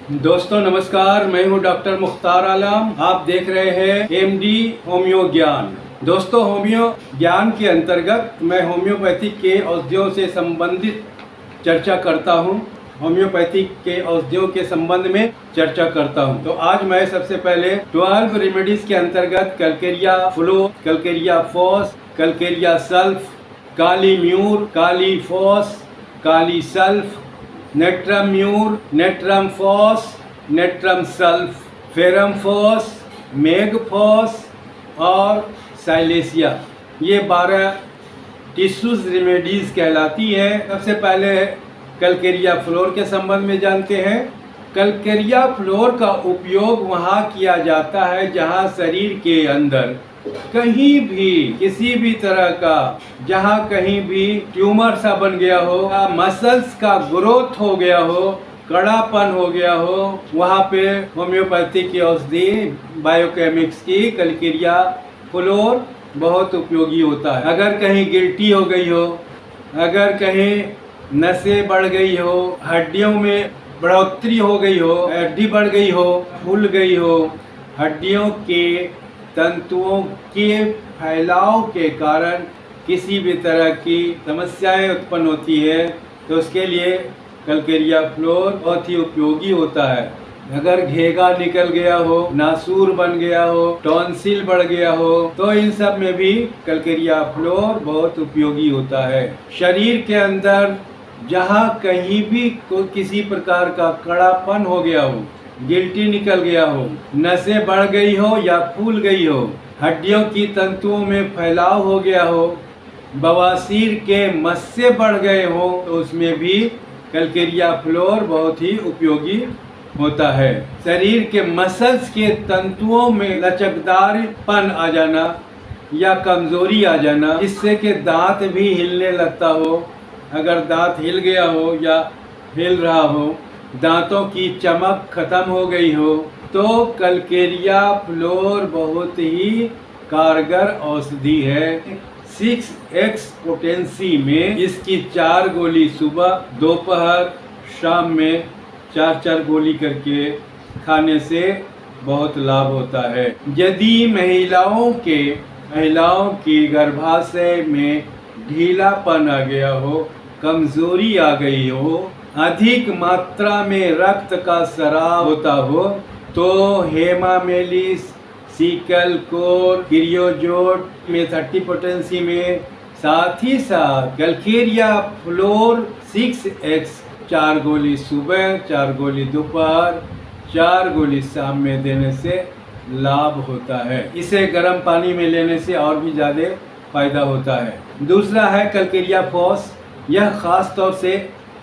दोस्तों नमस्कार, मैं हूं डॉक्टर मुख्तार आलम। आप देख रहे हैं एमडी होम्यो ज्ञान। दोस्तों, होम्यो ज्ञान के अंतर्गत मैं होम्योपैथिक के औषधियों से संबंधित चर्चा करता हूं। होम्योपैथिक के औषधियों के संबंध में चर्चा करता हूं। तो आज मैं सबसे पहले 12 रेमेडीज के अंतर्गत calcarea fluor, calcarea phos, calcarea sulph, kali mur, kali phos, kali sulph, natrum mur, natrum phos, natrum sulph, ferrum phos, mag phos और साइलेसिया, ये 12 टिश्यूज रेमेडीज कहलाती है। सबसे पहले कलकेरिया फ्लोर के संबंध में जानते हैं। कलकेरिया फ्लोर का उपयोग वहाँ किया जाता है जहाँ शरीर के अंदर कहीं भी किसी भी तरह का, जहाँ कहीं भी ट्यूमर सा बन गया हो, मसल्स का ग्रोथ हो गया हो, कड़ापन हो गया हो, वहाँ पे होम्योपैथी की औषधि बायोकेमिक्स की कलकेरिया फ्लोर बहुत उपयोगी होता है। अगर कहीं गिल्टी हो गई हो, अगर कहीं नसें बढ़ गई हो, हड्डियों में बढ़ोतरी हो गई हो, हड्डी बढ़ गई हो, फूल गई हो, हड्डियों के तंतुओं के फैलाव के कारण किसी भी तरह की समस्याएं उत्पन्न होती है, तो उसके लिए कलकेरिया फ्लोर बहुत ही उपयोगी होता है। अगर घेगा निकल गया हो, नासूर बन गया हो, टॉन्सिल बढ़ गया हो, तो इन सब में भी कलकेरिया फ्लोर बहुत उपयोगी होता है। शरीर के अंदर जहाँ कहीं भी किसी प्रकार का कड़ापन हो गया हो, गिल्टी निकल गया हो, नसें बढ़ गई हो या फूल गई हो, हड्डियों की तंतुओं में फैलाव हो गया हो, बवासीर के मस्से बढ़ गए हो, तो उसमें भी कलकेरिया फ्लोर बहुत ही उपयोगी होता है। शरीर के मसल्स के तंतुओं में लचकदारपन आ जाना या कमजोरी आ जाना, जिससे कि दांत भी हिलने लगता हो, अगर दांत हिल गया हो या हिल रहा हो, दांतों की चमक खत्म हो गई हो, तो कलकेरिया फ्लोर बहुत ही कारगर औषधि है। 6x पोटेंसी में इसकी 4 गोली सुबह, दोपहर, शाम में 4-4 गोली करके खाने से बहुत लाभ होता है। यदि महिलाओं की गर्भाशय में ढीलापन आ गया हो, कमजोरी आ गई हो, अधिक मात्रा में रक्त का स्राव होता हो, तो हेमामेलिस, सीकल कोर, क्रियोजोट में 30 पोटेंसी में, साथ ही साथ कलकेरिया फ्लोर 6x 4 गोली सुबह, 4 गोली दोपहर, 4 गोली शाम में देने से लाभ होता है। इसे गर्म पानी में लेने से और भी ज़्यादा फायदा होता है। दूसरा है कलकेरिया फॉस। यह खास तौर से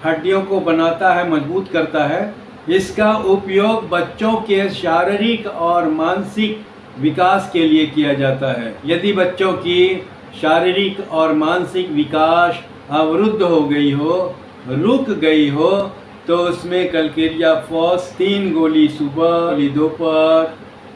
हड्डियों को बनाता है, मजबूत करता है। इसका उपयोग बच्चों के शारीरिक और मानसिक विकास के लिए किया जाता है। यदि बच्चों की शारीरिक और मानसिक विकास अवरुद्ध हो गई हो, रुक गई हो, तो उसमें कलकेरिया फॉस 3 गोली सुबह, गोली दोपहर,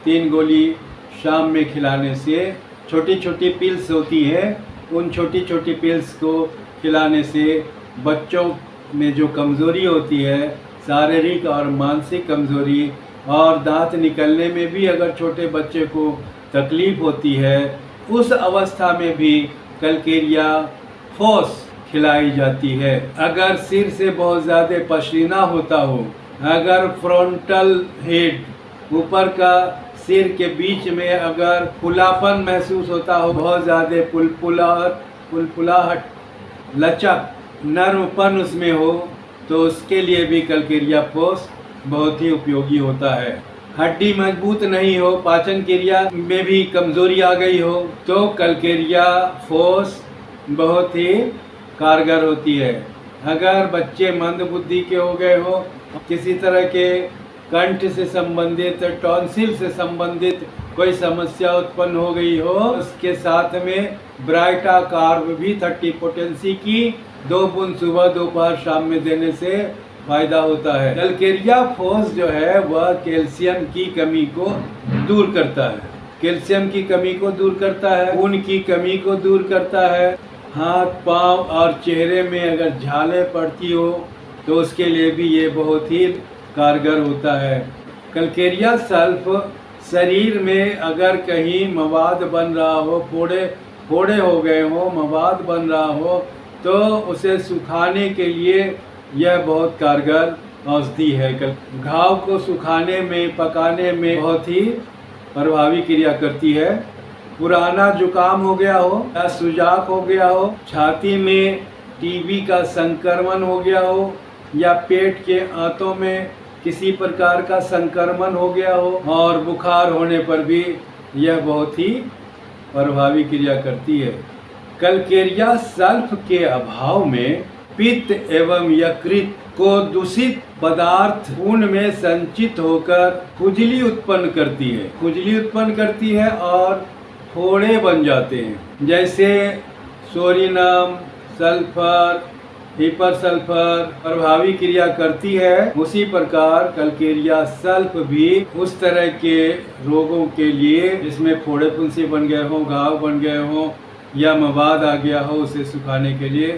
3 गोली शाम में खिलाने से, छोटी छोटी पिल्स होती है, उन छोटी छोटी पिल्स को खिलाने से बच्चों में जो कमज़ोरी होती है, शारीरिक और मानसिक कमज़ोरी, और दांत निकलने में भी अगर छोटे बच्चे को तकलीफ़ होती है, उस अवस्था में भी कलकेरिया फॉस खिलाई जाती है। अगर सिर से बहुत ज़्यादा पसीना होता हो, अगर फ्रंटल हेड, ऊपर का सिर के बीच में अगर फुलापन महसूस होता हो, बहुत ज़्यादा फुलफुलाहट, लचक, नरमपन उसमें हो, तो उसके लिए भी कलकेरिया फॉस बहुत ही उपयोगी होता है। हड्डी मजबूत नहीं हो, पाचन क्रिया में भी कमज़ोरी आ गई हो, तो कलकेरिया फॉस बहुत ही कारगर होती है। अगर बच्चे मंदबुद्धि के हो गए हो, किसी तरह के कंठ से संबंधित, टॉन्सिल से संबंधित कोई समस्या उत्पन्न हो गई हो, उसके साथ में ब्राइटा कार्ब भी 30 पोटेंसी की 2 बूंद सुबह, दोपहर, शाम में देने से फायदा होता है। कलकेरिया फॉस जो है वह कैल्शियम की कमी को दूर करता है, कैल्शियम की कमी को दूर करता है, खून की कमी को दूर करता है। हाथ, पाँव और चेहरे में अगर झाले पड़ती हो, तो उसके लिए भी ये बहुत ही कारगर होता है। कलकेरिया सल्फ शरीर में अगर कहीं मवाद बन रहा हो, फोड़े हो गए हो, मवाद बन रहा हो, तो उसे सुखाने के लिए यह बहुत कारगर औषधि है। घाव को सुखाने में, पकाने में बहुत ही प्रभावी क्रिया करती है। पुराना जुकाम हो गया हो या सुजाक हो गया हो, छाती में टीबी का संक्रमण हो गया हो या पेट के आंतों में किसी प्रकार का संक्रमण हो गया हो और बुखार होने पर भी यह बहुत ही प्रभावी क्रिया करती है। कलकेरिया सल्फ के अभाव में पित्त एवं यकृत को दूषित पदार्थ खून में संचित होकर खुजली उत्पन्न करती है और फोड़े बन जाते हैं। जैसे सोडियम सल्फर, हिपर सल्फर प्रभावी क्रिया करती है, उसी प्रकार कलकेरिया सल्फ भी उस तरह के रोगों के लिए जिसमें फोड़े फुंसी बन गए हों, घाव बन गए हों या मवाद आ गया हो, उसे सुखाने के लिए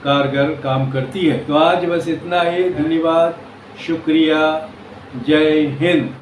कारगर काम करती है। तो आज बस इतना ही। धन्यवाद, शुक्रिया, जय हिंद।